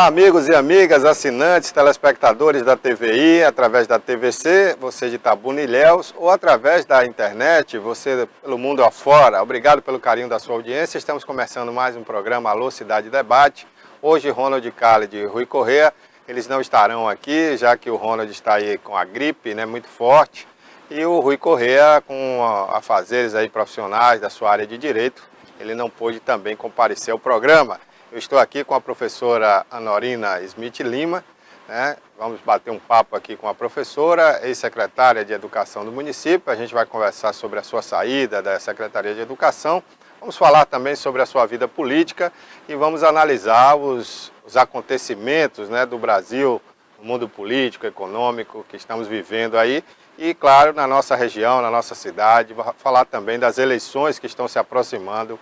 Olá, amigos e amigas, assinantes, telespectadores da TVI, através da TVC, você de Itabuna e Ilhéus, ou através da internet, você pelo mundo afora. Obrigado pelo carinho da sua audiência. Estamos começando mais um programa Alô Cidade Debate. Hoje, Ronald Khalid e Rui Correa, eles não estarão aqui, já que o Ronald está aí com a gripe, né, muito forte, e o Rui Correa com afazeres aí profissionais da sua área de direito, ele não pôde também comparecer ao programa. Eu estou aqui com a professora Anorina Smith Lima, né? Vamos bater um papo aqui com a professora, ex-secretária de Educação do município. A gente vai conversar sobre a sua saída da Secretaria de Educação. Vamos falar também sobre a sua vida política e vamos analisar os acontecimentos, né, do Brasil, no mundo político, econômico que estamos vivendo aí. E, claro, na nossa região, na nossa cidade, falar também das eleições que estão se aproximando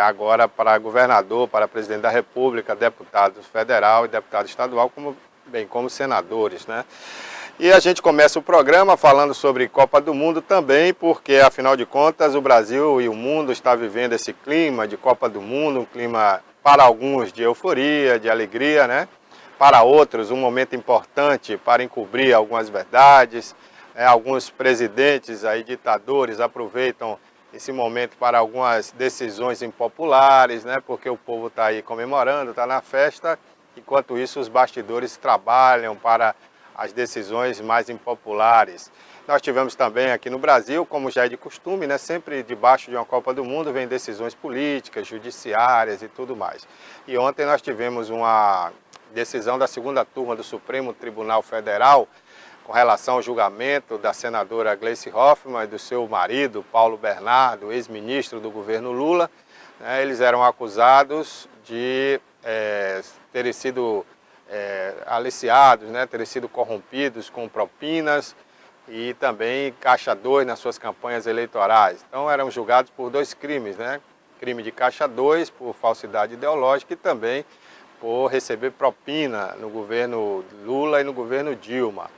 agora para governador, para presidente da República, deputado federal e deputado estadual, bem como senadores, né? E a gente começa o programa falando sobre Copa do Mundo também, porque, afinal de contas, o Brasil e o mundo está vivendo esse clima de Copa do Mundo, um clima, para alguns, de euforia, de alegria, né? Para outros, um momento importante para encobrir algumas verdades. Alguns presidentes, aí, ditadores, aproveitam esse momento para algumas decisões impopulares, né? Porque o povo está aí comemorando, está na festa, enquanto isso os bastidores trabalham para as decisões mais impopulares. Nós tivemos também aqui no Brasil, como já é de costume, né? Sempre debaixo de uma Copa do Mundo vem decisões políticas, judiciárias e tudo mais. E ontem nós tivemos uma decisão da segunda turma do Supremo Tribunal Federal, com relação ao julgamento da senadora Gleice Hoffmann e do seu marido, Paulo Bernardo, ex-ministro do governo Lula. Eles eram acusados de terem sido aliciados, né, terem sido corrompidos com propinas e também caixa 2 nas suas campanhas eleitorais. Então eram julgados por dois crimes, né? Crime de caixa 2 por falsidade ideológica e também por receber propina no governo Lula e no governo Dilma.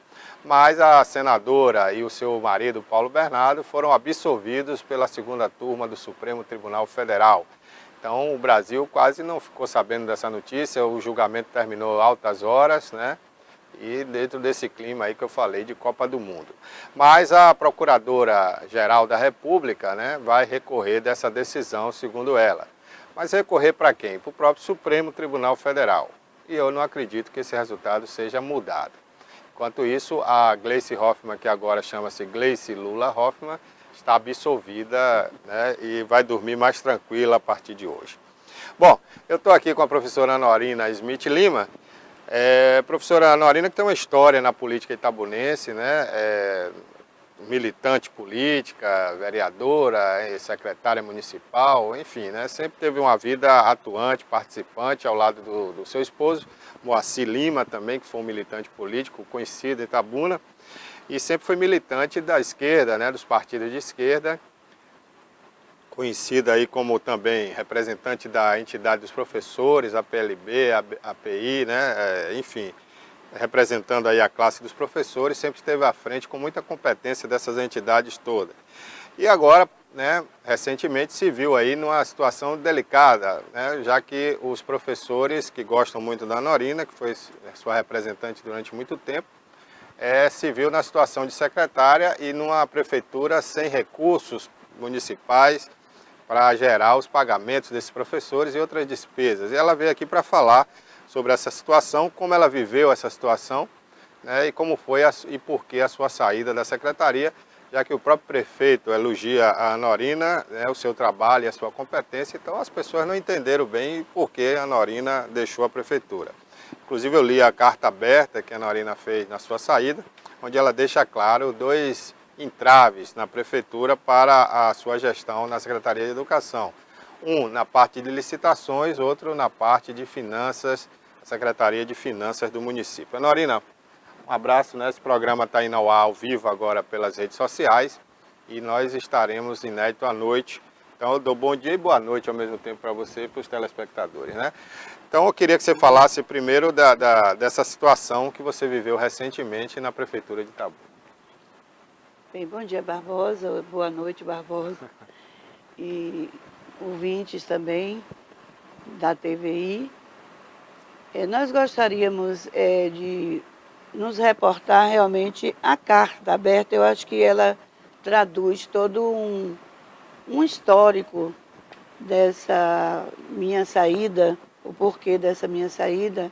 Mas a senadora e o seu marido, Paulo Bernardo, foram absolvidos pela segunda turma do Supremo Tribunal Federal. Então o Brasil quase não ficou sabendo dessa notícia, o julgamento terminou altas horas, né? E dentro desse clima aí que eu falei de Copa do Mundo. Mas a Procuradora-Geral da República, né, vai recorrer dessa decisão, segundo ela. Mas recorrer para quem? Para o próprio Supremo Tribunal Federal. E eu não acredito que esse resultado seja mudado. Enquanto isso, a Gleice Hoffmann, que agora chama-se Gleice Lula Hoffmann, está absolvida, né, e vai dormir mais tranquila a partir de hoje. Bom, eu estou aqui com a professora Anorina Smith Lima. Professora Anorina, que tem uma história na política itabunense, né, militante política, vereadora, secretária municipal, enfim, né, sempre teve uma vida atuante, participante ao lado do seu esposo, Moacir Lima também, que foi um militante político conhecido em Itabuna, e sempre foi militante da esquerda, né, dos partidos de esquerda, conhecida aí como também representante da entidade dos professores, a PLB, a API, né, enfim, representando aí a classe dos professores, sempre esteve à frente com muita competência dessas entidades todas. E agora, né, recentemente se viu aí numa situação delicada, né, já que os professores que gostam muito da Anorina, que foi sua representante durante muito tempo, se viu na situação de secretária e numa prefeitura sem recursos municipais para gerar os pagamentos desses professores e outras despesas. E ela veio aqui para falar sobre essa situação, como ela viveu essa situação, né, e como foi e por que a sua saída da secretaria, já que o próprio prefeito elogia a Anorina, né, o seu trabalho e a sua competência, então as pessoas não entenderam bem por que a Anorina deixou a prefeitura. Inclusive eu li a carta aberta que a Anorina fez na sua saída, onde ela deixa claro dois entraves na prefeitura para a sua gestão na Secretaria de Educação. Um na parte de licitações, outro na parte de finanças, Secretaria de Finanças do município. Anorina, um abraço, né? Esse programa está indo ao vivo agora pelas redes sociais e nós estaremos inédito à noite. Então eu dou bom dia e boa noite ao mesmo tempo para você e para os telespectadores, né? Então eu queria que você falasse primeiro dessa situação que você viveu recentemente na Prefeitura de Itabuna. Bem, bom dia, Barbosa, boa noite, Barbosa, e ouvintes também da TVI. Nós gostaríamos de nos reportar realmente a carta aberta. Eu acho que ela traduz todo um histórico dessa minha saída, o porquê dessa minha saída,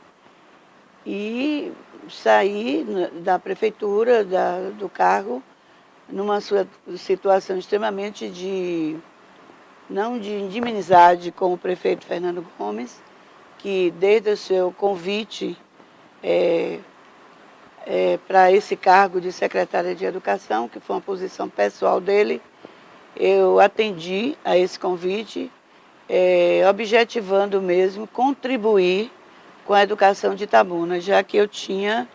e saí da prefeitura, do cargo, numa situação extremamente não de inimizade com o prefeito Fernando Gomes, que desde o seu convite para esse cargo de secretária de Educação, que foi uma posição pessoal dele, eu atendi a esse convite, objetivando mesmo contribuir com a educação de Itabuna, já que eu tinha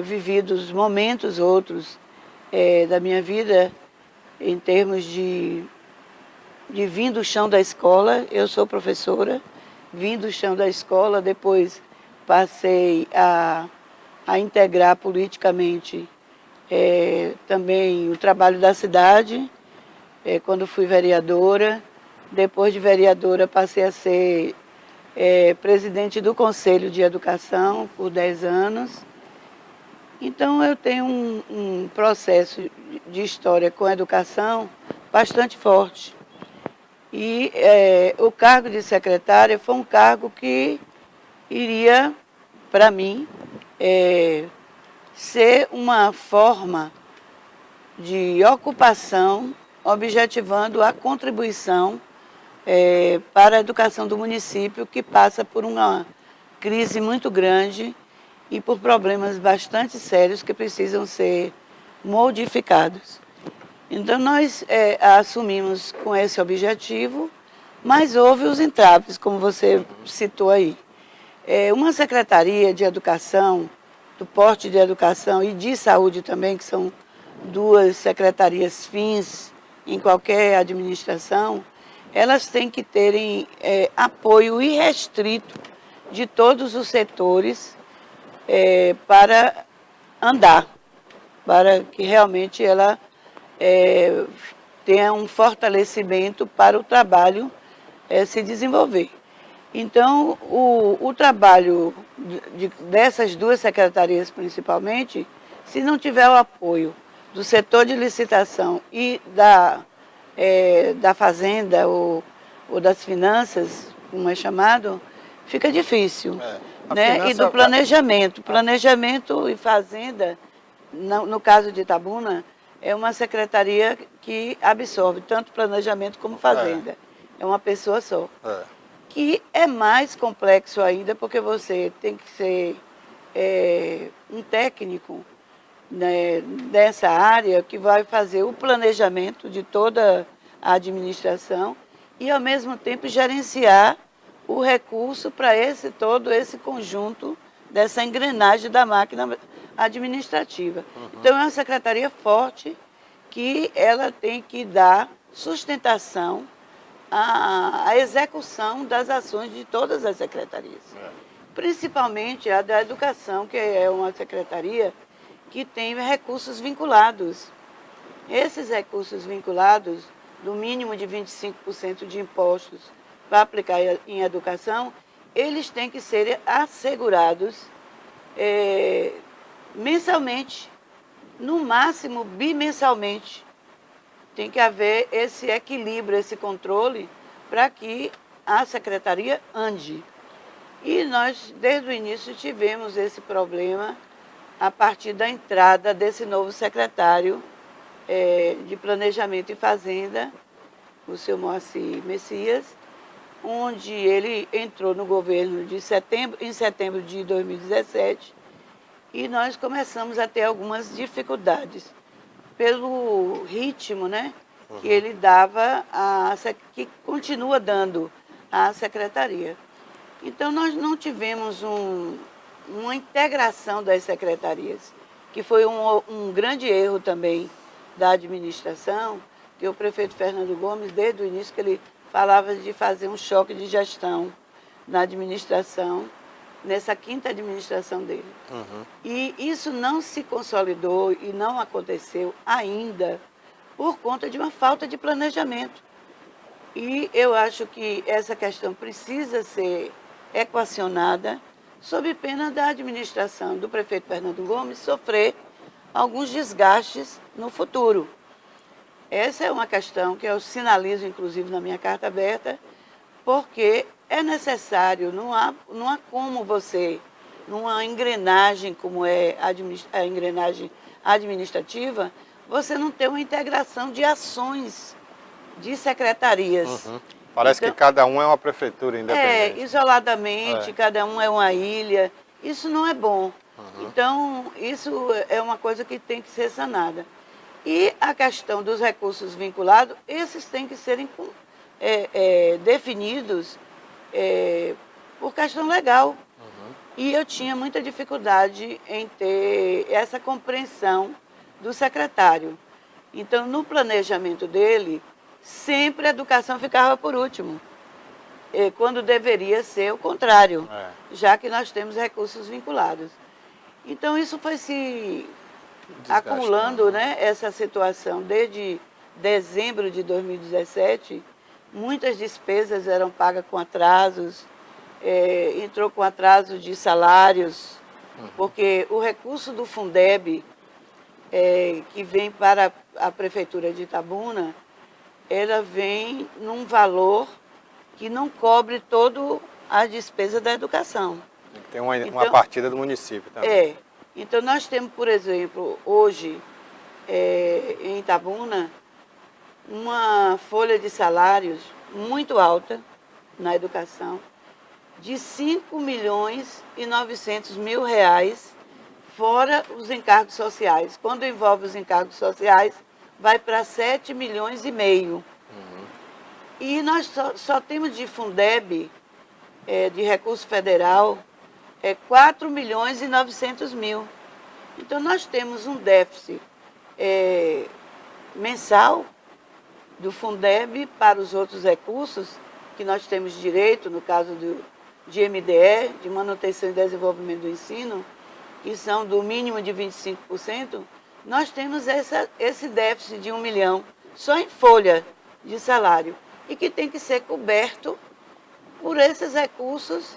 vivido os momentos outros da minha vida em termos de vim do chão da escola. Eu sou professora, vim do chão da escola, depois passei a integrar politicamente também o trabalho da cidade, quando fui vereadora. Depois de vereadora passei a ser presidente do Conselho de Educação por 10 anos. Então eu tenho um processo de história com a educação bastante forte. E o cargo de secretária foi um cargo que iria, para mim, ser uma forma de ocupação, objetivando a contribuição para a educação do município, que passa por uma crise muito grande e por problemas bastante sérios que precisam ser modificados. Então, nós assumimos com esse objetivo, mas houve os entraves, como você citou aí. Uma secretaria de educação, do porte de educação e de saúde também, que são duas secretarias fins em qualquer administração, elas têm que terem apoio irrestrito de todos os setores para andar, para que realmente ela tenha um fortalecimento para o trabalho se desenvolver. Então, o trabalho dessas duas secretarias, principalmente, se não tiver o apoio do setor de licitação e da fazenda ou das finanças, como é chamado, fica difícil. Né? E do planejamento. Planejamento e fazenda, no caso de Itabuna, é uma secretaria que absorve tanto planejamento como fazenda. É uma pessoa só. Que é mais complexo ainda, porque você tem que ser um técnico, né, dessa área, que vai fazer o planejamento de toda a administração e, ao mesmo tempo, gerenciar o recurso para todo esse conjunto dessa engrenagem da máquina administrativa. Então, é uma secretaria forte que ela tem que dar sustentação à execução das ações de todas as secretarias. Principalmente a da educação, que é uma secretaria que tem recursos vinculados. Esses recursos vinculados, do mínimo de 25% de impostos para aplicar em educação, eles têm que ser assegurados mensalmente, no máximo bimensalmente. Tem que haver esse equilíbrio, esse controle, para que a secretaria ande. E nós, desde o início, tivemos esse problema a partir da entrada desse novo secretário de Planejamento e Fazenda, o seu Moacir Messias, onde ele entrou no governo em setembro de 2017, e nós começamos a ter algumas dificuldades pelo ritmo, né, que ele dava, que continua dando à secretaria. Então, nós não tivemos uma integração das secretarias, que foi um grande erro também da administração, que o prefeito Fernando Gomes, desde o início, que ele falava de fazer um choque de gestão na administração, nessa quinta administração dele. E isso não se consolidou e não aconteceu ainda por conta de uma falta de planejamento. E eu acho que essa questão precisa ser equacionada sob pena da administração do prefeito Fernando Gomes sofrer alguns desgastes no futuro. Essa é uma questão que eu sinalizo, inclusive, na minha carta aberta, porque é necessário, não há como você, numa engrenagem como é a engrenagem administrativa, você não ter uma integração de ações de secretarias. Uhum. Parece que cada um é uma prefeitura independente. Isoladamente, cada um é uma ilha. Isso não é bom. Então, isso é uma coisa que tem que ser sanada. E a questão dos recursos vinculados, esses têm que serem definidos por questão legal. E eu tinha muita dificuldade em ter essa compreensão do secretário. Então, no planejamento dele, sempre a educação ficava por último, quando deveria ser o contrário, já que nós temos recursos vinculados. Então, isso foi se acumulando, né, essa situação. Desde dezembro de 2017, muitas despesas eram pagas com atrasos, entrou com atraso de salários, porque o recurso do Fundeb, que vem para a Prefeitura de Itabuna, ela vem num valor que não cobre toda a despesa da educação. Tem uma partida do município também. Então, nós temos, por exemplo, hoje, em Itabuna, uma folha de salários muito alta na educação, de 5.900.000 reais, fora os encargos sociais. Quando envolve os encargos sociais, vai para 7,5 milhões. E nós só temos de Fundeb, de recurso federal, 4.900.000. Então, nós temos um déficit mensal do Fundeb para os outros recursos que nós temos direito, no caso de MDE, de Manutenção e Desenvolvimento do Ensino, que são do mínimo de 25%, nós temos esse déficit de 1 milhão, só em folha de salário, e que tem que ser coberto por esses recursos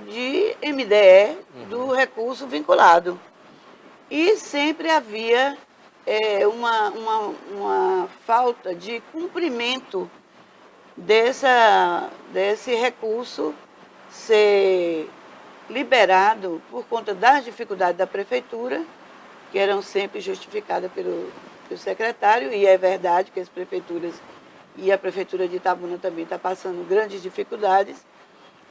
de MDE, do recurso vinculado. E sempre havia uma falta de cumprimento desse recurso ser liberado por conta das dificuldades da prefeitura, que eram sempre justificadas pelo secretário, e é verdade que as prefeituras, e a prefeitura de Itabuna também está passando grandes dificuldades,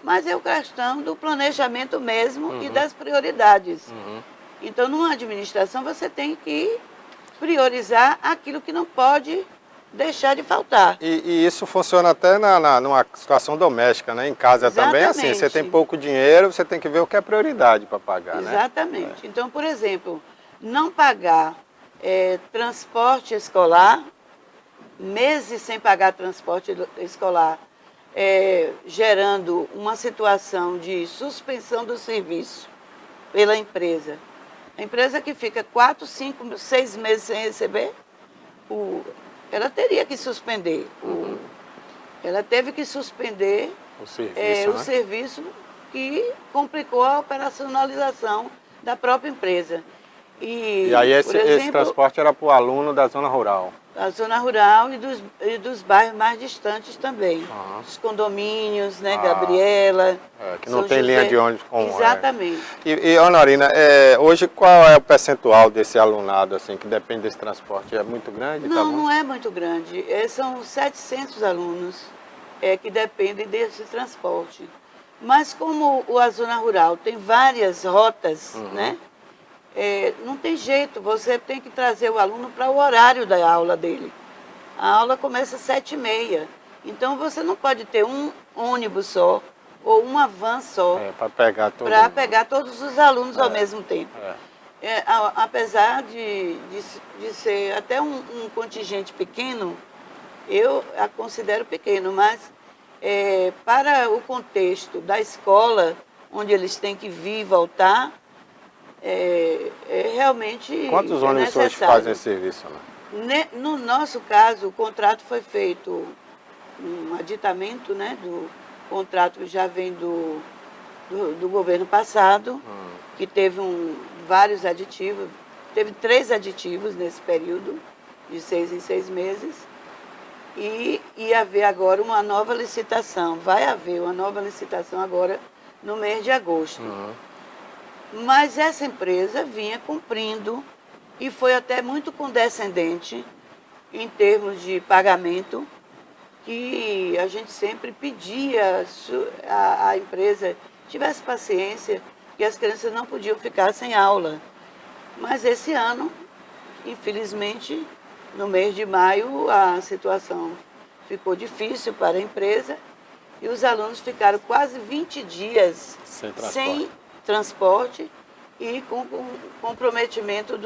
mas é a questão do planejamento mesmo e das prioridades. Então, numa administração, você tem que priorizar aquilo que não pode deixar de faltar. E isso funciona até numa situação doméstica, né? Em casa também, assim, você tem pouco dinheiro, você tem que ver o que é prioridade para pagar, né? Exatamente. Então, por exemplo, não pagar transporte escolar, meses sem pagar transporte escolar, gerando uma situação de suspensão do serviço pela empresa. A empresa que fica 4, 5, 6 meses sem receber, ela teria que suspender. Ela teve que suspender o serviço, que complicou a operacionalização da própria empresa. E aí esse transporte era para o aluno da zona rural? Da zona rural e dos bairros mais distantes também. Os condomínios, né, Gabriela. Que não tem linha de ônibus comum. Exatamente. E Honorina, hoje qual é o percentual desse alunado assim, que depende desse transporte? É muito grande? Não, não é muito grande. São 700 alunos que dependem desse transporte. Mas como a zona rural tem várias rotas, né? Não tem jeito, você tem que trazer o aluno para o horário da aula dele. A aula começa às 7h30, então você não pode ter um ônibus só ou uma van só para pegar todos os alunos ao mesmo tempo. Apesar de ser até um contingente pequeno, eu a considero pequeno, mas para o contexto da escola, onde eles têm que vir e voltar, realmente Quantos ônibus hoje fazem esse serviço? No nosso caso, o contrato foi feito, um aditamento, né, do contrato que já vem do do governo passado, que teve vários aditivos, teve 3 aditivos nesse período, de 6 em 6 meses, e ia haver agora uma nova licitação, vai haver uma nova licitação agora no mês de agosto. Mas essa empresa vinha cumprindo e foi até muito condescendente em termos de pagamento, que a gente sempre pedia a empresa tivesse paciência, que as crianças não podiam ficar sem aula. Mas esse ano, infelizmente, no mês de maio, a situação ficou difícil para a empresa e os alunos ficaram quase 20 dias sem transporte e com comprometimento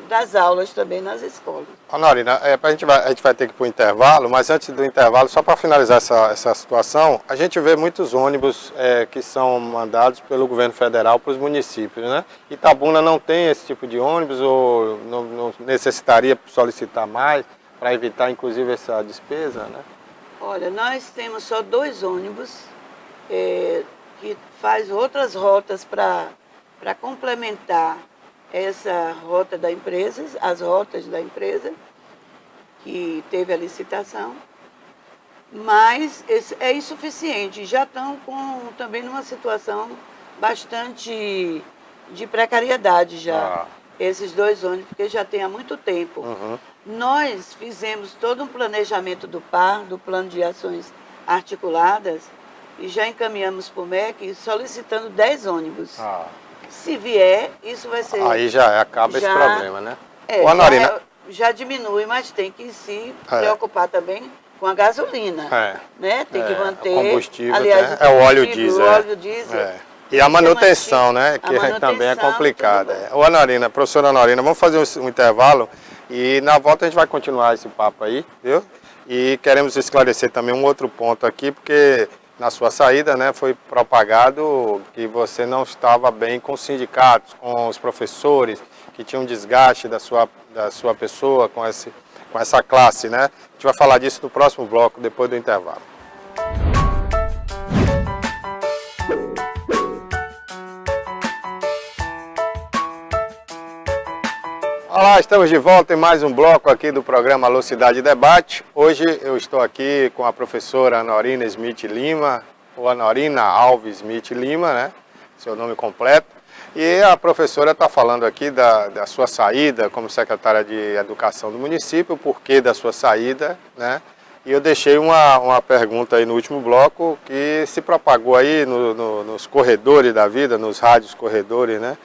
das aulas também nas escolas. Norina, a gente vai ter que ir para o intervalo, mas antes do intervalo, só para finalizar essa situação, a gente vê muitos ônibus que são mandados pelo governo federal para os municípios, né? Itabuna não tem esse tipo de ônibus ou não necessitaria solicitar mais para evitar, inclusive, essa despesa, né? Olha, nós temos só 2 ônibus que faz outras rotas para complementar essa rota da empresa, as rotas da empresa, que teve a licitação, mas é insuficiente. Já estão também numa situação bastante de precariedade já, esses 2 ônibus, porque já tem há muito tempo. Nós fizemos todo um planejamento do PAR, do Plano de Ações Articuladas, e já encaminhamos para o MEC solicitando 10 ônibus. Se vier, isso vai ser... Aí já acaba esse problema, né? Já diminui, mas tem que se preocupar também com a gasolina. Né? Tem que manter... O combustível, aliás, o óleo diesel. O óleo diesel. E a manutenção, né? Que também é complicada. Professora Norina, vamos fazer um intervalo e na volta a gente vai continuar esse papo aí, viu? E queremos esclarecer também um outro ponto aqui, porque na sua saída, né, foi propagado que você não estava bem com os sindicatos, com os professores, que tinha um desgaste da sua pessoa com essa classe, né? A gente vai falar disso no próximo bloco, depois do intervalo. Olá, estamos de volta em mais um bloco aqui do programa Alô Cidade Debate. Hoje eu estou aqui com a professora Norina Smith Lima, ou Norina Alves Smith Lima, né? Seu nome completo. E a professora está falando aqui da sua saída como secretária de Educação do município, o porquê da sua saída, né? E eu deixei uma pergunta aí no último bloco que se propagou aí nos corredores da vida, nos rádios corredores, né?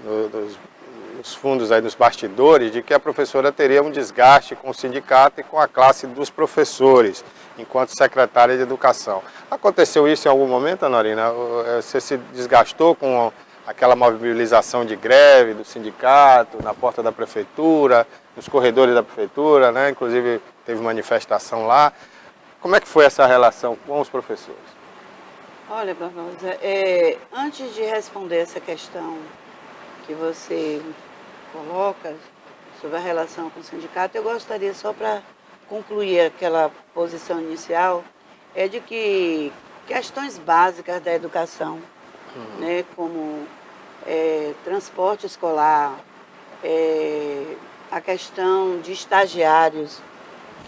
Nos fundos aí, nos bastidores, de que a professora teria um desgaste com o sindicato e com a classe dos professores, enquanto secretária de Educação. Aconteceu isso em algum momento, Norina? Você se desgastou com aquela mobilização de greve do sindicato, na porta da prefeitura, nos corredores da prefeitura, né? Inclusive teve manifestação lá. Como é que foi essa relação com os professores? Olha, Barbosa, antes de responder essa questão que você coloca sobre a relação com o sindicato, eu gostaria só para concluir aquela posição inicial, de que questões básicas da educação, né, como transporte escolar, a questão de estagiários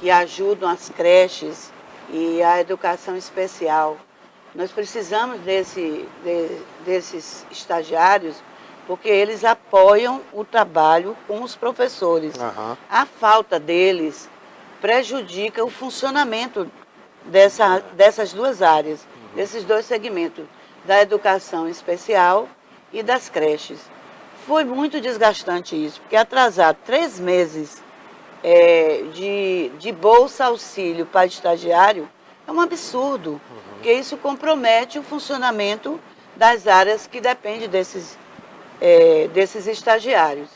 que ajudam as creches e a educação especial. Nós precisamos desses estagiários porque eles apoiam o trabalho com os professores. A falta deles prejudica o funcionamento dessas 2 áreas, desses 2 segmentos, da educação especial e das creches. Foi muito desgastante isso, porque atrasar 3 meses de bolsa auxílio para estagiário é um absurdo, porque isso compromete o funcionamento das áreas que dependem desses estagiários,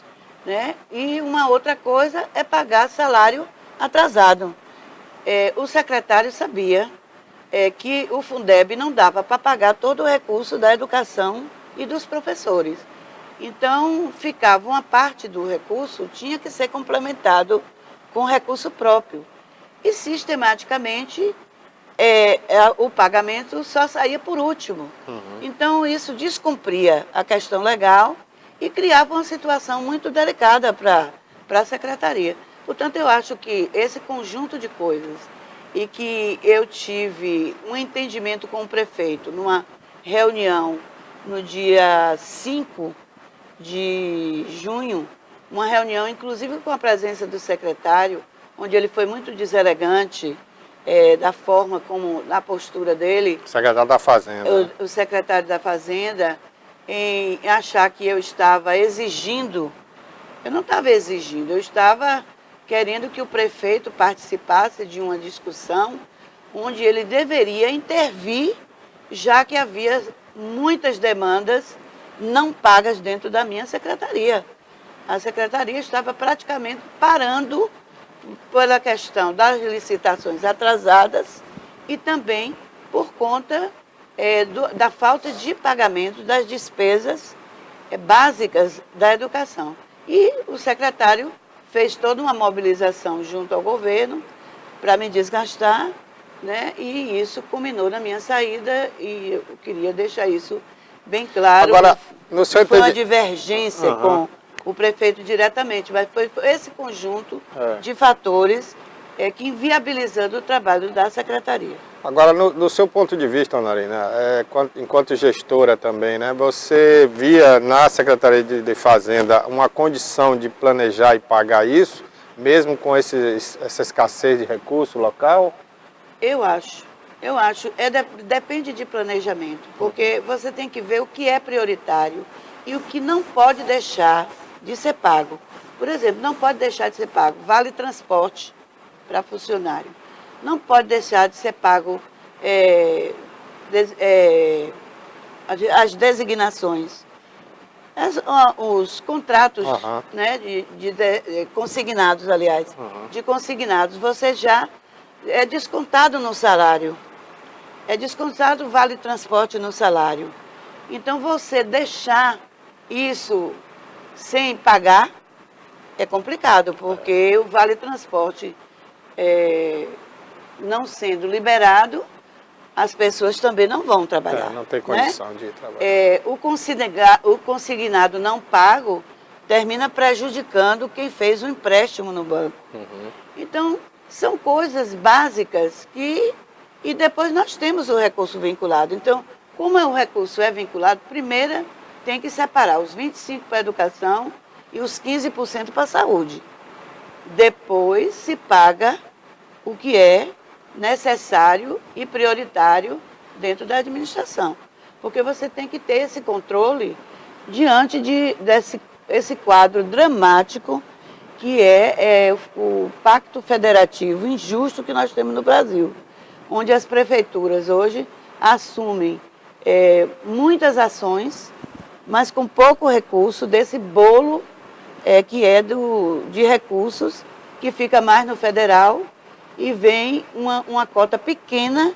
né? E uma outra coisa é pagar salário atrasado. O secretário sabia que o Fundeb não dava para pagar todo o recurso da educação e dos professores. Então, ficava uma parte do recurso, tinha que ser complementado com recurso próprio. E, sistematicamente, o pagamento só saía por último. Então, isso descumpria a questão legal e criava uma situação muito delicada para a secretaria. Portanto, eu acho que esse conjunto de coisas e que eu tive um entendimento com o prefeito numa reunião no dia 5 de junho, uma reunião inclusive com a presença do secretário, onde ele foi muito deselegante da forma como, da postura dele. Secretário da Fazenda. O secretário da Fazenda, em achar que eu estava exigindo. Eu não estava exigindo, eu estava querendo que o prefeito participasse de uma discussão onde ele deveria intervir, já que havia muitas demandas não pagas dentro da minha secretaria. A secretaria estava praticamente parando pela questão das licitações atrasadas e também por conta da falta de pagamento das despesas básicas da educação. E o secretário fez toda uma mobilização junto ao governo para me desgastar, né? E isso culminou na minha saída e eu queria deixar isso bem claro. Agora, no seu foi uma divergência com o prefeito diretamente, mas foi esse conjunto de fatores que inviabilizando o trabalho da secretaria. Agora, no seu ponto de vista, Honorina, enquanto gestora também, né, você via na Secretaria de Fazenda uma condição de planejar e pagar isso, mesmo com essa escassez de recurso local? Eu acho. Depende de planejamento, porque você tem que ver o que é prioritário e o que não pode deixar de ser pago. Por exemplo, não pode deixar de ser pago vale transporte para funcionário. Não pode deixar de ser pago as designações, os contratos né, consignados, aliás, de consignados, você já é descontado no salário. É descontado o vale transporte no salário. Então, você deixar isso sem pagar é complicado, porque o vale transporte não sendo liberado, as pessoas também não vão trabalhar. Não tem condição, né, de trabalhar. O consignado não pago termina prejudicando quem fez o empréstimo no banco. Então, são coisas básicas que... E depois nós temos o recurso vinculado. Então, como o recurso é vinculado, primeiro tem que separar os 25% para a educação e os 15% para a saúde. Depois se paga o que é necessário e prioritário dentro da administração. Porque você tem que ter esse controle diante desse quadro dramático que é o pacto federativo injusto que nós temos no Brasil, onde as prefeituras hoje assumem muitas ações, mas com pouco recurso desse bolo que é de recursos que fica mais no federal e vem uma cota pequena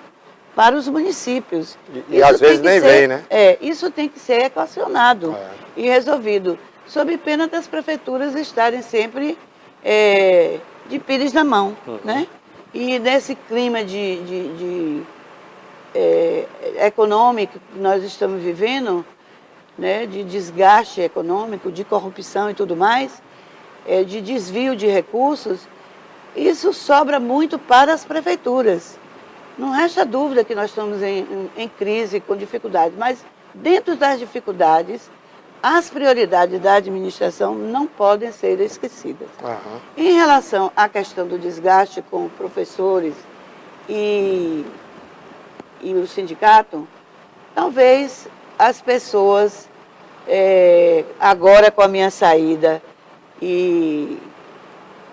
para os municípios. E às vezes nem vem, né? Isso tem que ser equacionado e resolvido, sob pena das prefeituras estarem sempre de pires na mão, né? E nesse clima econômico que nós estamos vivendo, né, de desgaste econômico, de corrupção e tudo mais, de desvio de recursos, isso sobra muito para as prefeituras. Não resta dúvida que nós estamos em crise, com dificuldades, mas dentro das dificuldades, as prioridades da administração não podem ser esquecidas. Em relação à questão do desgaste com professores e o sindicato, talvez as pessoas, agora com a minha saída, e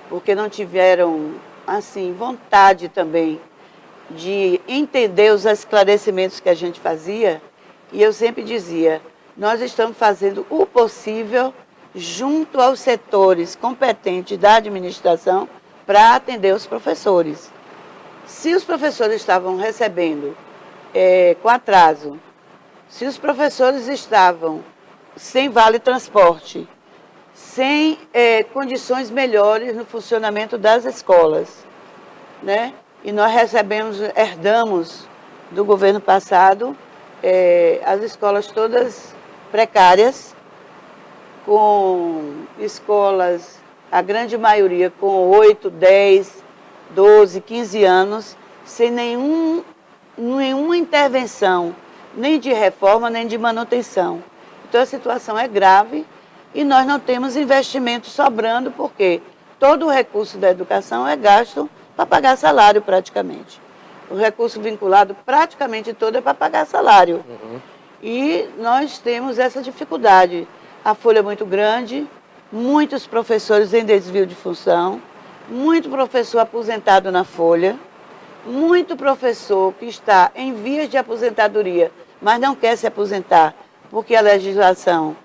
porque não tiveram assim, vontade também de entender os esclarecimentos que a gente fazia, e eu sempre dizia, nós estamos fazendo o possível junto aos setores competentes da administração para atender os professores. Se os professores estavam recebendo com atraso, se os professores estavam sem vale transporte, sem condições melhores no funcionamento das escolas, né? e nós herdamos do governo passado as escolas todas precárias, com escolas, a grande maioria com 8, 10, 12, 15 anos, sem nenhuma intervenção, nem de reforma, nem de manutenção. Então a situação é grave e nós não temos investimento sobrando, porque todo o recurso da educação é gasto para pagar salário praticamente. O recurso vinculado praticamente todo é para pagar salário. E nós temos essa dificuldade. A folha é muito grande, muitos professores em desvio de função, muito professor aposentado na folha, muito professor que está em vias de aposentadoria, mas não quer se aposentar, porque a legislação,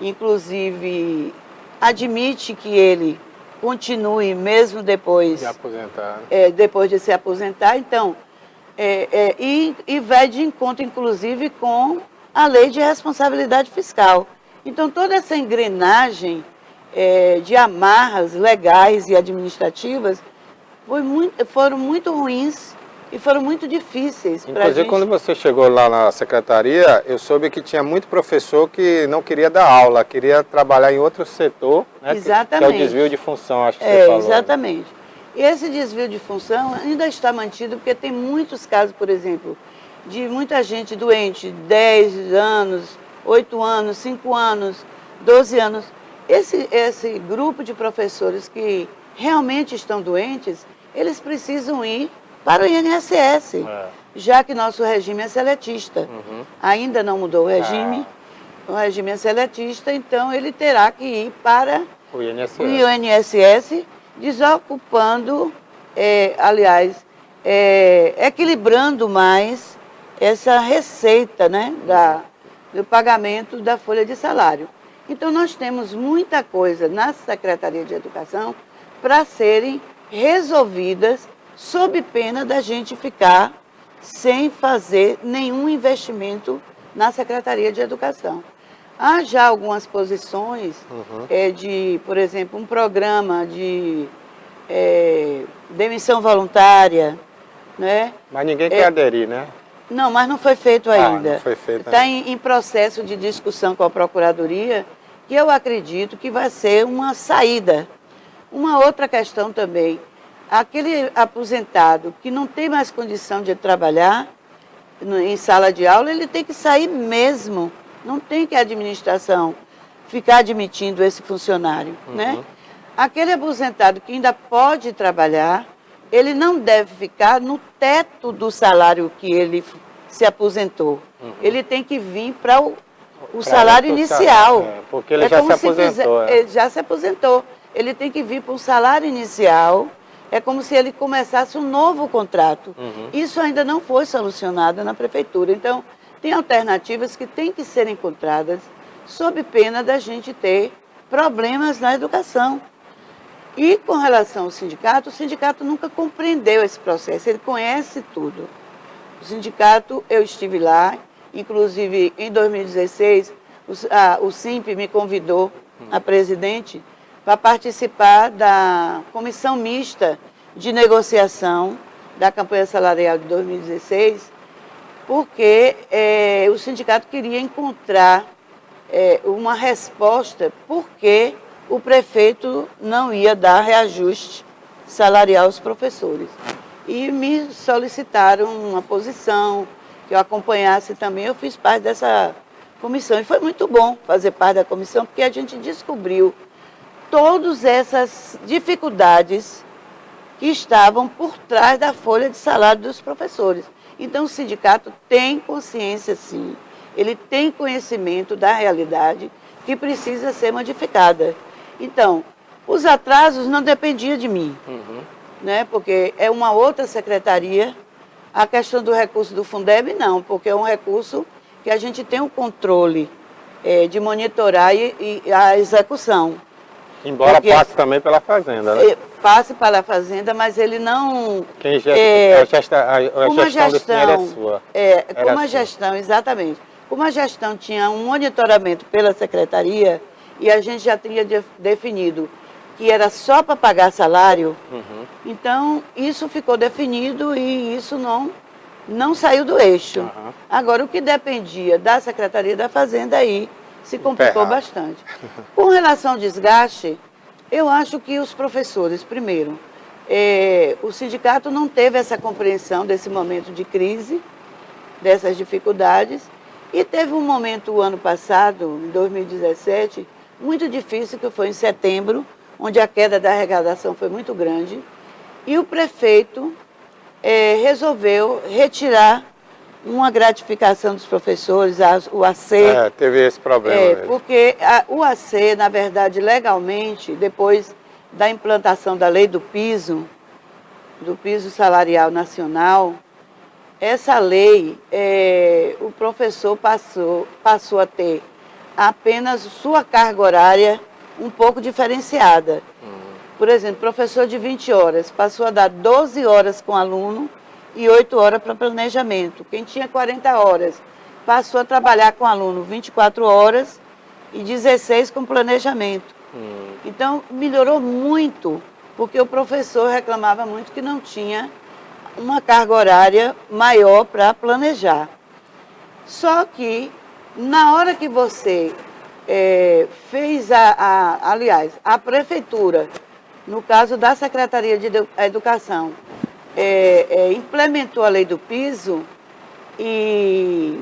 inclusive, admite que ele continue mesmo depois de aposentar. Depois de se aposentar. Então, e vai de encontro, inclusive, com a lei de responsabilidade fiscal. Então, toda essa engrenagem de amarras legais e administrativas foram muito ruins e foram muito difíceis para a gente. Inclusive, quando você chegou lá na secretaria, eu soube que tinha muito professor que não queria dar aula, queria trabalhar em outro setor, né? Exatamente. Que é o desvio de função, acho que você falou. Exatamente. E esse desvio de função ainda está mantido, porque tem muitos casos, por exemplo, de muita gente doente, 10 anos, 8 anos, 5 anos, 12 anos. Esse grupo de professores que realmente estão doentes, eles precisam ir para o INSS, já que nosso regime é seletista. Ainda não mudou o regime, o regime é seletista, então ele terá que ir para o INSS, desocupando, equilibrando mais essa receita, né, do pagamento da folha de salário. Então nós temos muita coisa na Secretaria de Educação para serem resolvidas, sob pena da gente ficar sem fazer nenhum investimento na Secretaria de Educação. Há já algumas posições por exemplo, um programa de demissão voluntária, né? Mas ninguém quer aderir, né? Não, mas não foi feito ainda. Não foi feito Está ainda. em processo de discussão com a Procuradoria, que eu acredito que vai ser uma saída. Uma outra questão também, aquele aposentado que não tem mais condição de trabalhar em sala de aula, ele tem que sair mesmo. Não tem que a administração ficar admitindo esse funcionário, né? Aquele aposentado que ainda pode trabalhar, ele não deve ficar no teto do salário que ele se aposentou. Ele tem que vir para o salário inicial. Porque ele já se aposentou. Ele já se aposentou. Ele tem que vir para o salário inicial. É como se ele começasse um novo contrato. Isso ainda não foi solucionado na prefeitura. Então, tem alternativas que têm que ser encontradas sob pena da gente ter problemas na educação. E com relação ao sindicato, o sindicato nunca compreendeu esse processo, ele conhece tudo. O sindicato, eu estive lá, inclusive em 2016, o SIMP me convidou, a presidente, para participar da comissão mista de negociação da campanha salarial de 2016, porque o sindicato queria encontrar uma resposta porque o prefeito não ia dar reajuste salarial aos professores. E me solicitaram uma posição, que eu acompanhasse também, eu fiz parte dessa comissão. E foi muito bom fazer parte da comissão, porque a gente descobriu todas essas dificuldades que estavam por trás da folha de salário dos professores. Então o sindicato tem consciência, sim, ele tem conhecimento da realidade que precisa ser modificada. Então, os atrasos não dependiam de mim, né? Porque é uma outra secretaria. A questão do recurso do Fundeb, não, porque é um recurso que a gente tem o controle de monitorar e a execução. Embora passe também pela Fazenda, né? Passe para a Fazenda, mas ele não... a gestão desse dinheiro é sua. Como a gestão, exatamente. Como a gestão tinha um monitoramento pela secretaria, e a gente já tinha definido que era só para pagar salário, então isso ficou definido e isso não saiu do eixo. Agora, o que dependia da Secretaria da Fazenda aí se complicou bastante. Com relação ao desgaste, eu acho que os professores, primeiro, o sindicato não teve essa compreensão desse momento de crise, dessas dificuldades, e teve um momento, o ano passado, em 2017, muito difícil, que foi em setembro, onde a queda da arrecadação foi muito grande, e o prefeito resolveu retirar uma gratificação dos professores, o AC. Teve esse problema mesmo. Porque o AC, na verdade, legalmente, depois da implantação da lei do piso salarial nacional, essa lei, o professor passou a ter apenas sua carga horária um pouco diferenciada. Por exemplo, professor de 20 horas passou a dar 12 horas com aluno e 8 horas para planejamento. Quem tinha 40 horas passou a trabalhar com aluno 24 horas e 16 com planejamento. Então, melhorou muito, porque o professor reclamava muito que não tinha uma carga horária maior para planejar. Só que, na hora que você fez aliás, a prefeitura, no caso da Secretaria de Educação, implementou a lei do piso e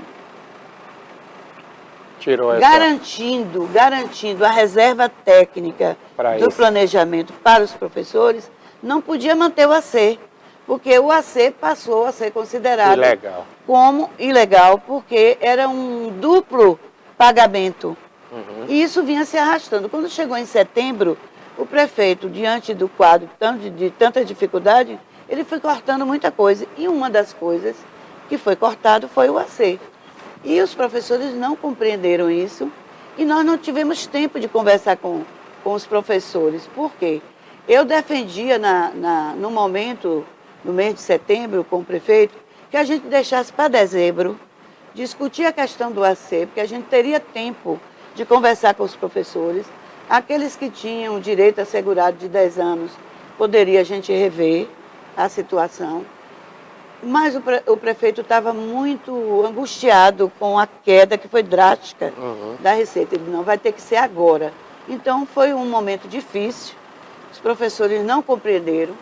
garantindo a reserva técnica do planejamento para os professores, não podia manter o AC, porque o AC passou a ser considerado como ilegal, porque era um duplo pagamento. E isso vinha se arrastando. Quando chegou em setembro, o prefeito, diante do quadro de tanta dificuldade, ele foi cortando muita coisa. E uma das coisas que foi cortado foi o AC. E os professores não compreenderam isso e nós não tivemos tempo de conversar com os professores. Por quê? Eu defendia no momento, no mês de setembro, com o prefeito, que a gente deixasse para dezembro discutir a questão do AC, porque a gente teria tempo de conversar com os professores. Aqueles que tinham direito assegurado de 10 anos, poderia a gente rever a situação. Mas o prefeito estava muito angustiado com a queda que foi drástica da receita. Ele não vai ter que ser agora. Então foi um momento difícil, os professores não compreenderam,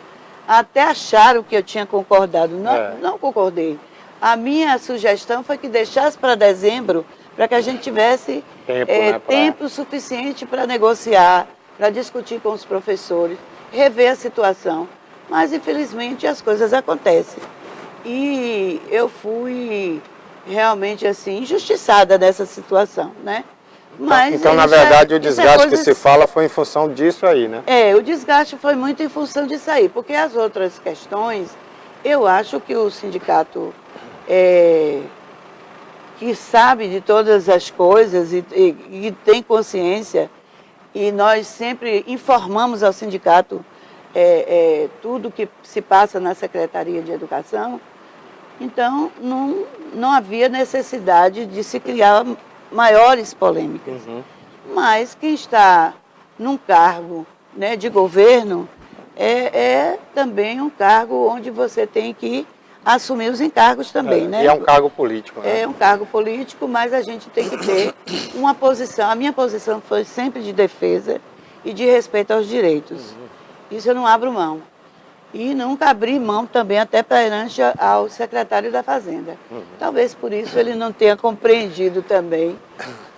até acharam que eu tinha concordado. Não concordei. A minha sugestão foi que deixasse para dezembro, para que a gente tivesse tempo suficiente para negociar, para discutir com os professores, rever a situação. Mas, infelizmente, as coisas acontecem. E eu fui realmente assim, injustiçada nessa situação, né? Mas então, na verdade, o desgaste que se fala foi em função disso aí, né? O desgaste foi muito em função disso aí, porque as outras questões, eu acho que o sindicato que sabe de todas as coisas e tem consciência, e nós sempre informamos ao sindicato tudo que se passa na Secretaria de Educação, então não havia necessidade de se criar maiores polêmicas. Mas quem está num cargo, né, de governo é também um cargo onde você tem que assumir os encargos também, né? E é um cargo político, né? É um cargo político, mas a gente tem que ter uma posição. A minha posição foi sempre de defesa e de respeito aos direitos. Isso eu não abro mão. E nunca abri mão também até perante ao secretário da Fazenda. Talvez por isso ele não tenha compreendido também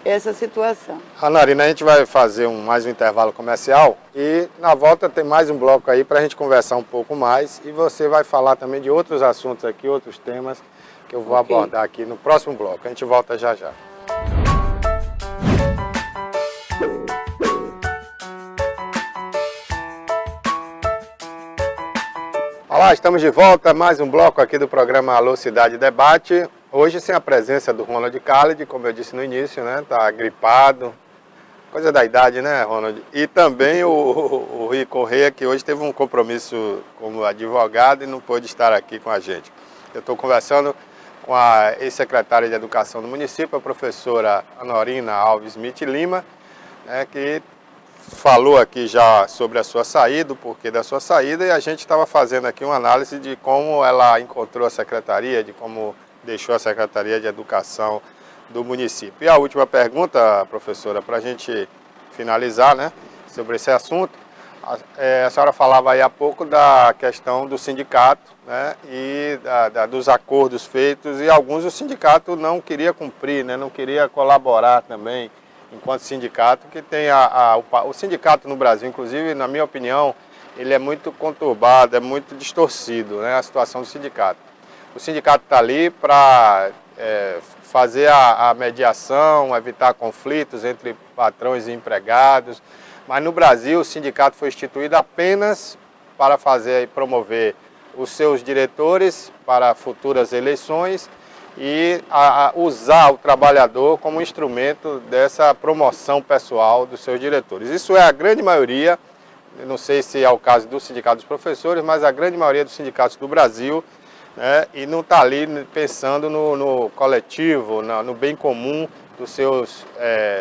essa situação. Anarina, a gente vai fazer mais um intervalo comercial e na volta tem mais um bloco aí para a gente conversar um pouco mais e você vai falar também de outros assuntos aqui, outros temas que eu vou abordar aqui no próximo bloco. A gente volta já já. Olá, estamos de volta, mais um bloco aqui do programa Alô Cidade Debate. Hoje sem a presença do Ronald Khalid, como eu disse no início, né? Tá gripado, coisa da idade, né, Ronald? E também o Rui Correia, que hoje teve um compromisso como advogado e não pôde estar aqui com a gente. Eu estou conversando com a ex-secretária de Educação do município, a professora Anorina Alves Smith Lima, né, que falou aqui já sobre a sua saída, o porquê da sua saída, e a gente estava fazendo aqui uma análise de como ela encontrou a secretaria, de como deixou a Secretaria de Educação do município. E a última pergunta, professora, para a gente finalizar, né, sobre esse assunto, a senhora falava aí há pouco da questão do sindicato, né, e dos acordos feitos, e alguns o sindicato não queria cumprir, né, não queria colaborar também, enquanto sindicato, que tem o sindicato no Brasil, inclusive, na minha opinião, ele é muito conturbado, é muito distorcido, né, a situação do sindicato. O sindicato está ali para fazer a mediação, evitar conflitos entre patrões e empregados, mas no Brasil o sindicato foi instituído apenas para fazer e promover os seus diretores para futuras eleições e usar o trabalhador como instrumento dessa promoção pessoal dos seus diretores. Isso é a grande maioria, não sei se é o caso do Sindicato dos Professores, mas a grande maioria dos sindicatos do Brasil, né, e não está ali pensando no coletivo, no bem comum dos seus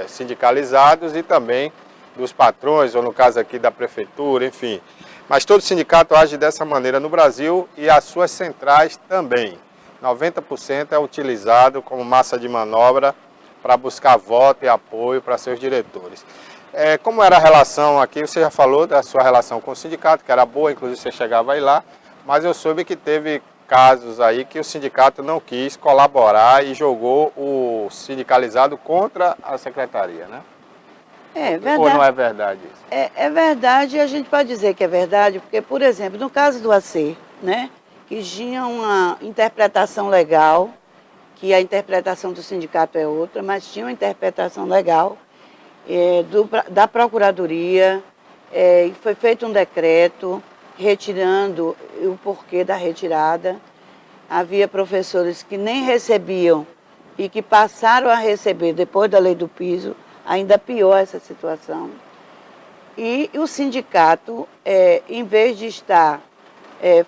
sindicalizados e também dos patrões, ou no caso aqui da prefeitura, enfim. Mas todo sindicato age dessa maneira no Brasil e as suas centrais também. 90% é utilizado como massa de manobra para buscar voto e apoio para seus diretores. Como era a relação aqui, você já falou da sua relação com o sindicato, que era boa, inclusive você chegava aí lá, mas eu soube que teve casos aí que o sindicato não quis colaborar e jogou o sindicalizado contra a secretaria, né? É verdade. Ou não é verdade isso? É verdade, a gente pode dizer que é verdade, porque, por exemplo, no caso do AC, né, que tinha uma interpretação legal, que a interpretação do sindicato é outra, mas tinha uma interpretação legal da Procuradoria, e foi feito um decreto retirando o porquê da retirada. Havia professores que nem recebiam e que passaram a receber depois da lei do piso, ainda pior essa situação. E o sindicato, em vez de estar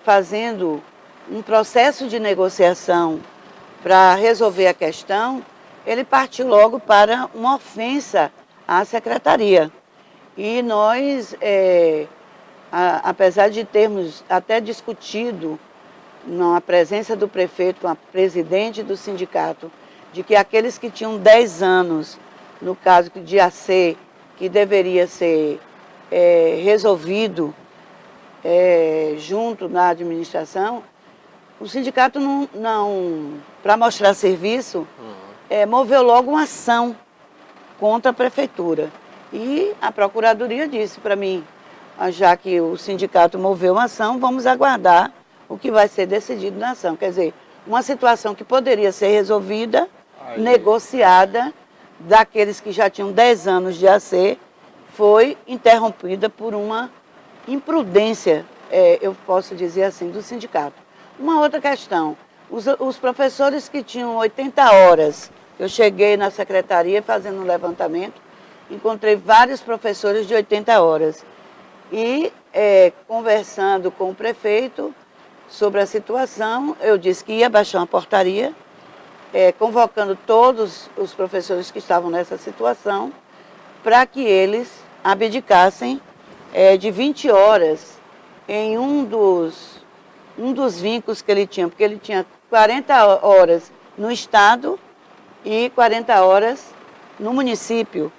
fazendo um processo de negociação para resolver a questão, ele partiu logo para uma ofensa à secretaria. E nós, apesar de termos até discutido, na presença do prefeito, com a presidente do sindicato, de que aqueles que tinham 10 anos, no caso de AC, que deveria ser resolvido junto na administração, o sindicato não para mostrar serviço, moveu logo uma ação contra a prefeitura. E a Procuradoria disse para mim, já que o sindicato moveu uma ação, vamos aguardar o que vai ser decidido na ação. Quer dizer, uma situação que poderia ser resolvida, negociada, daqueles que já tinham 10 anos de AC, foi interrompida por uma imprudência, eu posso dizer assim, do sindicato. Uma outra questão, os professores que tinham 80 horas, eu cheguei na secretaria fazendo um levantamento, encontrei vários professores de 80 horas. E conversando com o prefeito sobre a situação, eu disse que ia baixar uma portaria, convocando todos os professores que estavam nessa situação, para que eles abdicassem de 20 horas em um dos vínculos que ele tinha, porque ele tinha 40 horas no estado e 40 horas no município.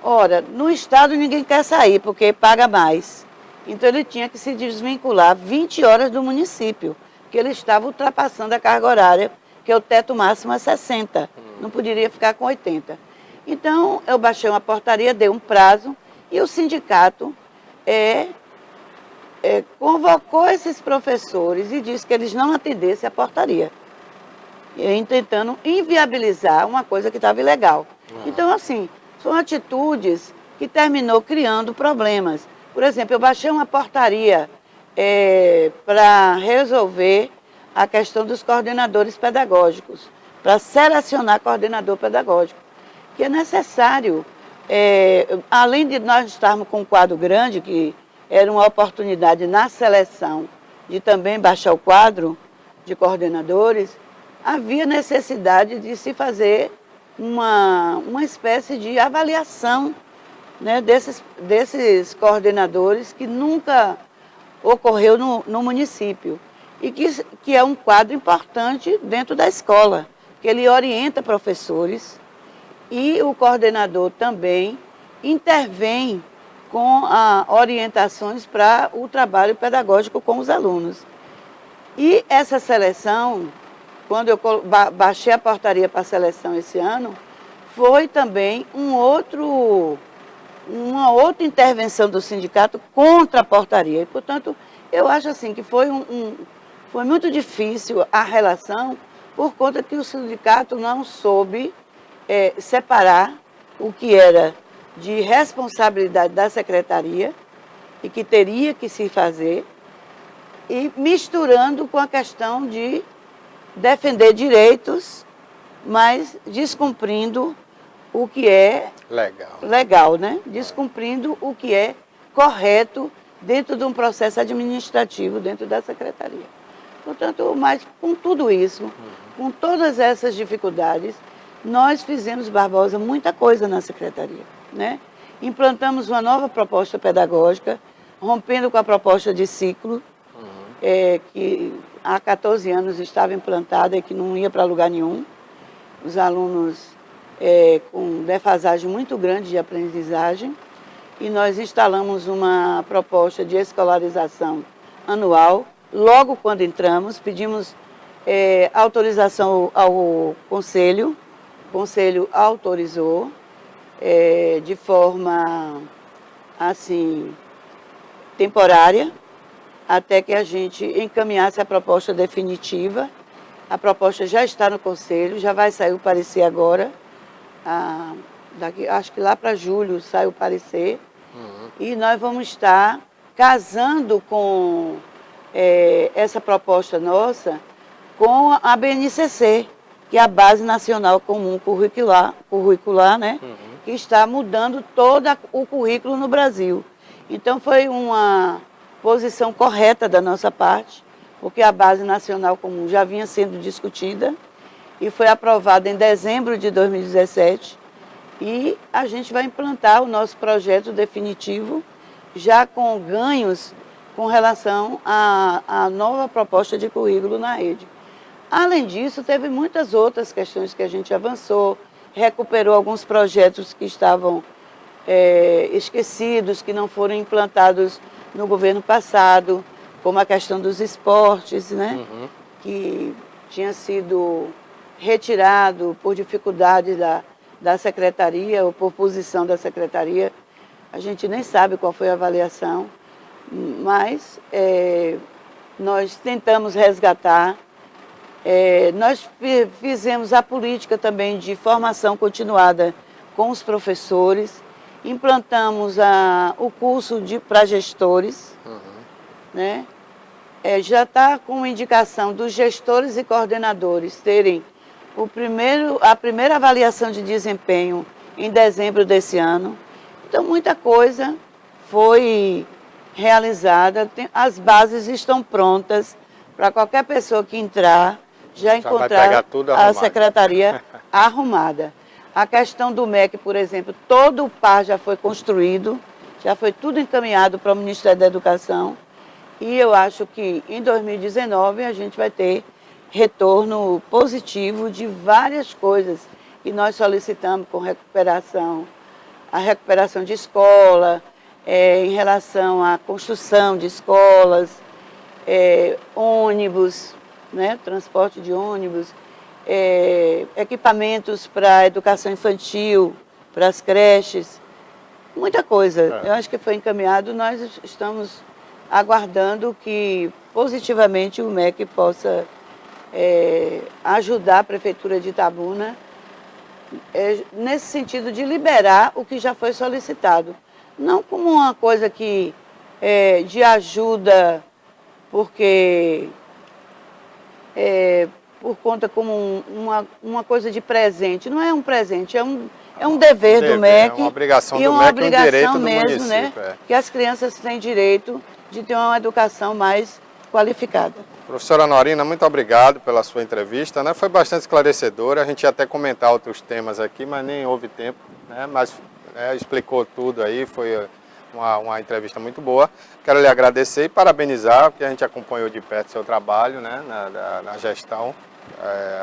Ora, no estado ninguém quer sair, porque paga mais. Então ele tinha que se desvincular 20 horas do município, porque ele estava ultrapassando a carga horária, que o teto máximo é 60, não poderia ficar com 80. Então eu baixei uma portaria, dei um prazo, e o sindicato convocou esses professores e disse que eles não atendessem a portaria, tentando inviabilizar uma coisa que estava ilegal. Então, assim, são atitudes que terminou criando problemas. Por exemplo, eu baixei uma portaria para resolver a questão dos coordenadores pedagógicos, para selecionar coordenador pedagógico, que é necessário, além de nós estarmos com um quadro grande, que era uma oportunidade na seleção de também baixar o quadro de coordenadores, havia necessidade de se fazer uma espécie de avaliação né, desses coordenadores que nunca ocorreu no município e que é um quadro importante dentro da escola, que ele orienta professores e o coordenador também intervém com orientações para o trabalho pedagógico com os alunos. E essa seleção, quando eu baixei a portaria para a seleção esse ano, foi também uma outra intervenção do sindicato contra a portaria. E, portanto, eu acho assim que foi muito difícil a relação por conta que o sindicato não soube separar o que era de responsabilidade da secretaria e que teria que se fazer e misturando com a questão de defender direitos, mas descumprindo o que é legal, né? Descumprindo o que é correto dentro de um processo administrativo dentro da secretaria. Portanto, mas com tudo isso, com todas essas dificuldades, nós fizemos, Barbosa, muita coisa na secretaria, né? Implantamos uma nova proposta pedagógica, rompendo com a proposta de ciclo, que há 14 anos estava implantada e que não ia para lugar nenhum. Os alunos com defasagem muito grande de aprendizagem. E nós instalamos uma proposta de escolarização anual. Logo quando entramos, pedimos autorização ao Conselho. O Conselho autorizou de forma, assim, temporária, até que a gente encaminhasse a proposta definitiva. A proposta já está no Conselho, já vai sair o parecer agora. Acho que lá para julho sai o parecer. E nós vamos estar casando com essa proposta nossa com a BNCC, que é a Base Nacional Comum Curricular, né? Que está mudando todo o currículo no Brasil. Então foi uma posição correta da nossa parte, porque a Base Nacional Comum já vinha sendo discutida e foi aprovada em dezembro de 2017 e a gente vai implantar o nosso projeto definitivo já com ganhos com relação à nova proposta de currículo na rede. Além disso, teve muitas outras questões que a gente avançou, recuperou alguns projetos que estavam esquecidos, que não foram implantados no governo passado, como a questão dos esportes, né? Que tinha sido retirado por dificuldade da secretaria ou por posição da secretaria. A gente nem sabe qual foi a avaliação, mas nós tentamos resgatar. Nós fizemos a política também de formação continuada com os professores, implantamos o curso para gestores, né? Já está com indicação dos gestores e coordenadores terem a primeira avaliação de desempenho em dezembro desse ano. Então, muita coisa foi realizada, as bases estão prontas para qualquer pessoa que entrar já encontrar a secretaria arrumada. A questão do MEC, por exemplo, todo o par já foi construído, já foi tudo encaminhado para o Ministério da Educação. E eu acho que em 2019 a gente vai ter retorno positivo de várias coisas que nós solicitamos com a recuperação de escola, em relação à construção de escolas, ônibus, né, transporte de ônibus, equipamentos para a educação infantil, para as creches, muita coisa. Eu acho que foi encaminhado, nós estamos aguardando que positivamente o MEC possa ajudar a Prefeitura de Itabuna nesse sentido de liberar o que já foi solicitado. Não como uma coisa de ajuda, porque por conta como uma coisa de presente. Não é um presente, é um dever do MEC. É uma obrigação e do uma MEC, obrigação um direito do mesmo, município. Né? Que as crianças têm direito de ter uma educação mais qualificada. Professora Norina, muito obrigado pela sua entrevista, né? Foi bastante esclarecedora, a gente ia até comentar outros temas aqui, mas nem houve tempo, né? Mas né, explicou tudo aí, foi uma entrevista muito boa. Quero lhe agradecer e parabenizar, porque a gente acompanhou de perto seu trabalho, né, na gestão,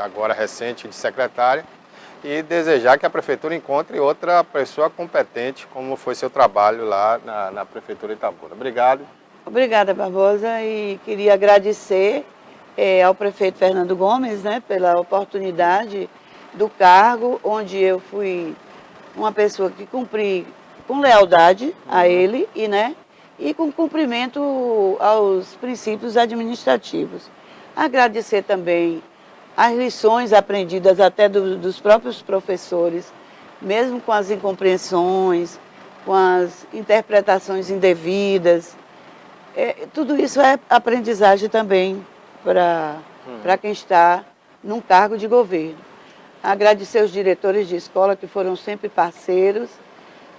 agora recente, de secretária, e desejar que a Prefeitura encontre outra pessoa competente, como foi seu trabalho lá na Prefeitura de Itabuna. Obrigado. Obrigada, Barbosa, e queria agradecer ao prefeito Fernando Gomes, né, pela oportunidade do cargo, onde eu fui uma pessoa que cumpri com lealdade a ele e com cumprimento aos princípios administrativos. Agradecer também as lições aprendidas até dos próprios professores, mesmo com as incompreensões, com as interpretações indevidas. Tudo isso é aprendizagem também para quem está num cargo de governo. Agradecer os diretores de escola que foram sempre parceiros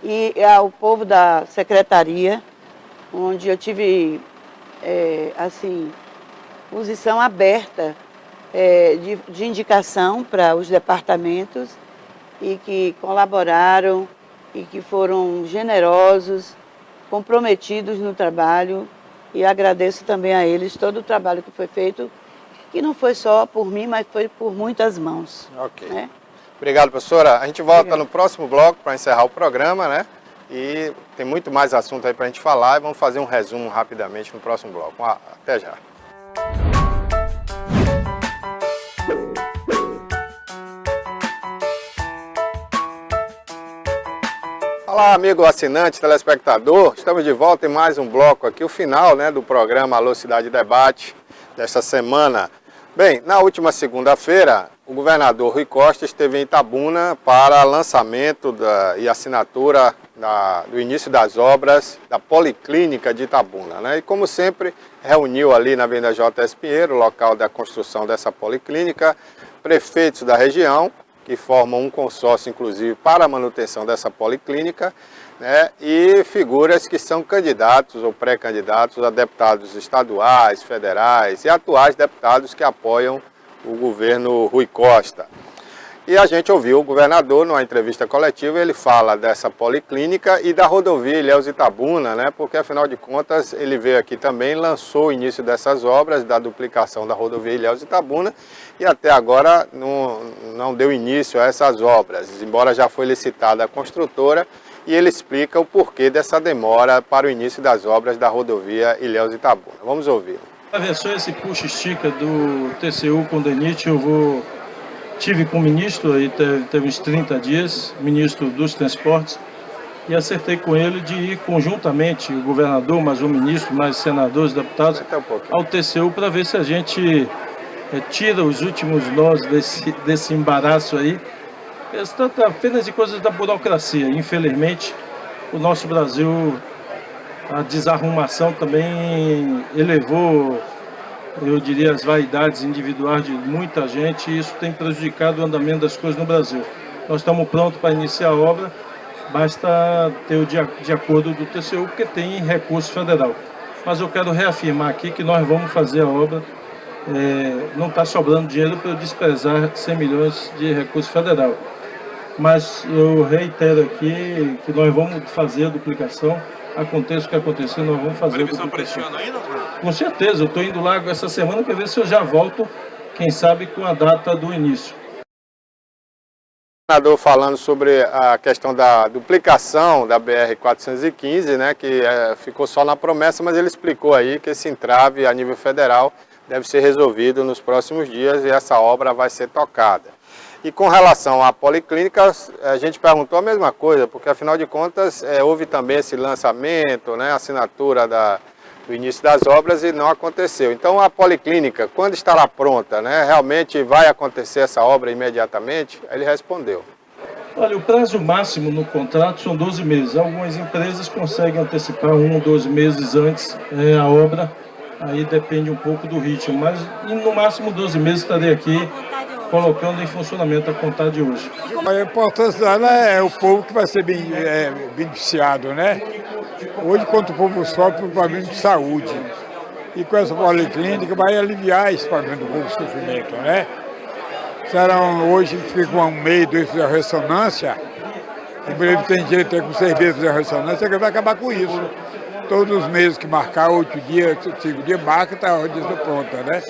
e ao povo da secretaria, onde eu tive, posição aberta de indicação para os departamentos e que colaboraram e que foram generosos, comprometidos no trabalho, e agradeço também a eles todo o trabalho que foi feito, que não foi só por mim, mas foi por muitas mãos. Ok. Né? Obrigado, professora. A gente volta no próximo bloco para encerrar o programa, né? E tem muito mais assunto aí para a gente falar e vamos fazer um resumo rapidamente no próximo bloco. Até já. Olá, amigo assinante, telespectador. Estamos de volta em mais um bloco aqui, o final, né, do programa Alô Cidade Debate desta semana. Bem, na última segunda-feira, o governador Rui Costa esteve em Itabuna para lançamento e assinatura do início das obras da Policlínica de Itabuna, né? E como sempre, reuniu ali na Avenida J.S. Pinheiro, local da construção dessa policlínica, prefeitos da região, que formam um consórcio, inclusive, para a manutenção dessa policlínica, né, e figuras que são candidatos ou pré-candidatos a deputados estaduais, federais e atuais deputados que apoiam o governo Rui Costa. E a gente ouviu o governador numa entrevista coletiva, ele fala dessa policlínica e da rodovia Ilhéus-Itabuna, né, porque afinal de contas ele veio aqui também, lançou o início dessas obras, da duplicação da rodovia Ilhéus-Itabuna, e até agora não deu início a essas obras, embora já foi licitada a construtora, e ele explica o porquê dessa demora para o início das obras da rodovia Ilhéus-Itabuna. Vamos ouvir. Atravessou esse puxa-estica do TCU com o DENIT, tive com o ministro, aí teve uns 30 dias, ministro dos transportes, e acertei com ele de ir conjuntamente, o governador, mais o ministro, mais senadores, deputados, ao TCU para ver se a gente tira os últimos nós desse embaraço aí. Se trata apenas de coisas da burocracia. Infelizmente, o nosso Brasil, a desarrumação também elevou, eu diria, as vaidades individuais de muita gente, e isso tem prejudicado o andamento das coisas no Brasil. Nós estamos prontos para iniciar a obra, basta ter o de acordo do TCU, porque tem recurso federal. Mas eu quero reafirmar aqui que nós vamos fazer a obra, não está sobrando dinheiro para eu desprezar 100 milhões de recurso federal. Mas eu reitero aqui que nós vamos fazer a duplicação, aconteça o que acontecer, nós vamos fazer a duplicação. Ainda? Com certeza, eu estou indo lá essa semana para ver se eu já volto, quem sabe com a data do início. O governador falando sobre a questão da duplicação da BR-415, né, que ficou só na promessa, mas ele explicou aí que esse entrave a nível federal deve ser resolvido nos próximos dias e essa obra vai ser tocada. E com relação à policlínica, a gente perguntou a mesma coisa, porque afinal de contas houve também esse lançamento, né, assinatura do início das obras e não aconteceu. Então a policlínica, quando estará pronta, né, realmente vai acontecer essa obra imediatamente? Ele respondeu. Olha, o prazo máximo no contrato são 12 meses. Algumas empresas conseguem antecipar 1 ou 12 meses antes a obra, aí depende um pouco do ritmo, mas no máximo 12 meses estarei aqui colocando em funcionamento a contar de hoje. A importância dela é o povo que vai ser beneficiado, né? Hoje, quando o povo sofre um problema de saúde, e com essa policlínica vai aliviar esse problema do povo sofrimento, né? Serão, hoje fica um mês, 2 de ressonância, O Breve tem direito a com 6 meses fazer a ressonância, que vai acabar com isso. Todos os meses que marcar, 8 dias, 5 dias, marca, está a ordem pronta, né?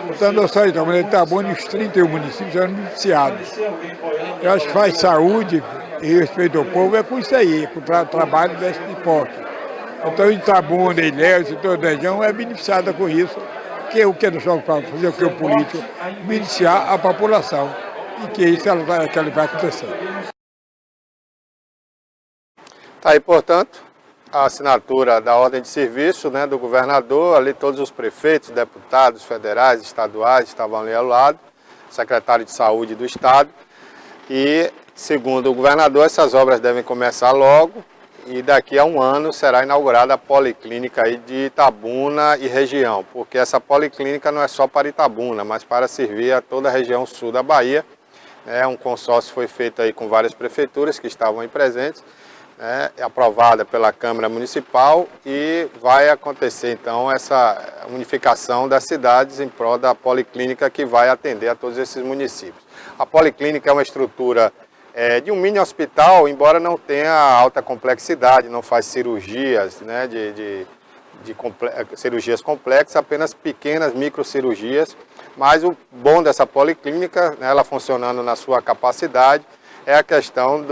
Então, nós só estamos em Itabuna e os 31 municípios são beneficiados. Eu acho que faz saúde e respeito ao povo é com isso aí, com o trabalho desse porte. Então, Itabuna, Ilhéus e toda a região é beneficiada com isso, que é o que nós vamos fazer, o que o político, beneficiar a população. E que isso que ela vai acontecer. Está aí, portanto, a assinatura da ordem de serviço, né, do governador, ali todos os prefeitos, deputados federais, estaduais estavam ali ao lado, secretário de saúde do estado. E, segundo o governador, essas obras devem começar logo e daqui a um ano será inaugurada a policlínica aí de Itabuna e região, porque essa policlínica não é só para Itabuna, mas para servir a toda a região sul da Bahia. Um consórcio foi feito aí com várias prefeituras que estavam aí presentes, aprovada pela Câmara Municipal, e vai acontecer então essa unificação das cidades em prol da policlínica que vai atender a todos esses municípios. A policlínica é uma estrutura de um mini hospital, embora não tenha alta complexidade, não faz cirurgias, né, cirurgias complexas, apenas pequenas microcirurgias, mas o bom dessa policlínica, né, ela funcionando na sua capacidade, é a questão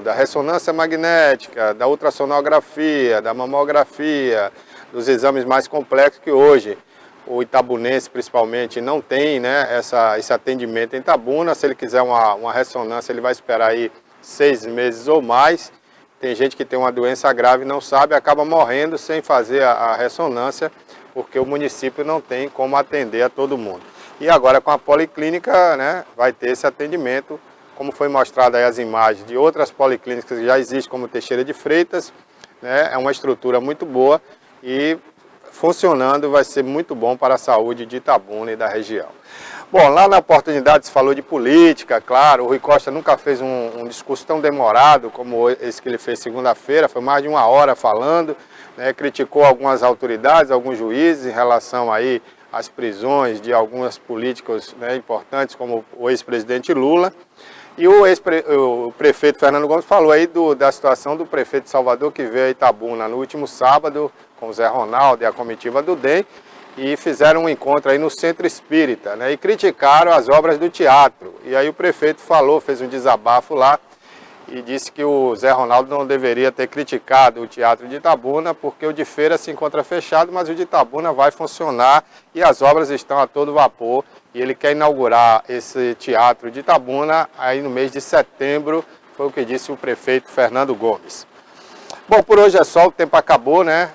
da ressonância magnética, da ultrassonografia, da mamografia, dos exames mais complexos que hoje o itabunense principalmente não tem, né, esse atendimento em Itabuna. Se ele quiser uma ressonância, ele vai esperar aí 6 meses ou mais. Tem gente que tem uma doença grave e não sabe, acaba morrendo sem fazer a ressonância, porque o município não tem como atender a todo mundo. E agora com a policlínica, né, vai ter esse atendimento, como foi mostrado aí as imagens de outras policlínicas que já existem, como Teixeira de Freitas, né, é uma estrutura muito boa e funcionando vai ser muito bom para a saúde de Itabuna e da região. Bom, lá na oportunidade se falou de política, claro, o Rui Costa nunca fez um discurso tão demorado como esse que ele fez segunda-feira, foi mais de 1 hora falando, né, criticou algumas autoridades, alguns juízes em relação aí às prisões de alguns políticos, né, importantes, como o ex-presidente Lula. E o prefeito Fernando Gomes falou aí da situação do prefeito de Salvador, que veio a Itabuna no último sábado com o Zé Ronaldo e a comitiva do DEM, e fizeram um encontro aí no Centro Espírita, né, e criticaram as obras do teatro. E aí o prefeito falou, fez um desabafo lá, e disse que o Zé Ronaldo não deveria ter criticado o teatro de Itabuna, porque o de Feira se encontra fechado, mas o de Itabuna vai funcionar e as obras estão a todo vapor. E ele quer inaugurar esse teatro de Itabuna aí no mês de setembro, foi o que disse o prefeito Fernando Gomes. Bom, por hoje é só, o tempo acabou, né?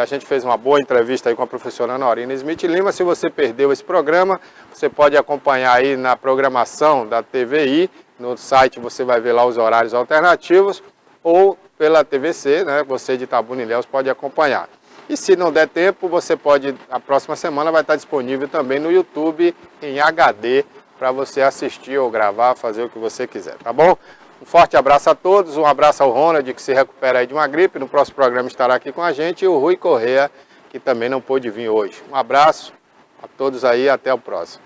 A gente fez uma boa entrevista aí com a professora Ana Aurina Smith Lima. Se você perdeu esse programa, você pode acompanhar aí na programação da TVI. No site você vai ver lá os horários alternativos, ou pela TVC, né? Você de Itabuna e Ilhéus pode acompanhar. E se não der tempo, você pode, a próxima semana vai estar disponível também no YouTube em HD, para você assistir ou gravar, fazer o que você quiser, tá bom? Um forte abraço a todos, um abraço ao Ronald, que se recupera aí de uma gripe. No próximo programa estará aqui com a gente, e o Rui Correia, que também não pôde vir hoje. Um abraço a todos aí, até o próximo.